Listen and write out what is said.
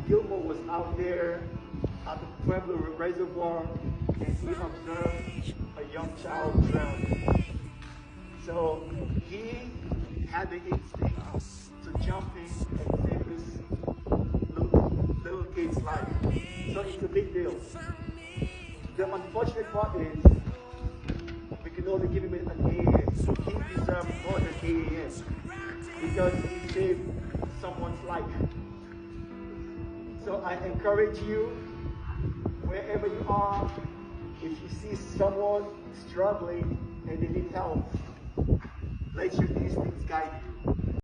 Gilmore was out there at the Pueblo Reservoir and he observed a young child drowning. So he had the instinct to jump in and save this little kid's life. So it's a big deal. The unfortunate part is we can only give him an AAM. He deserves more than AAM because he saved someone's life. So I encourage you, wherever you are, if you see someone struggling and they need help, let your instincts guide you.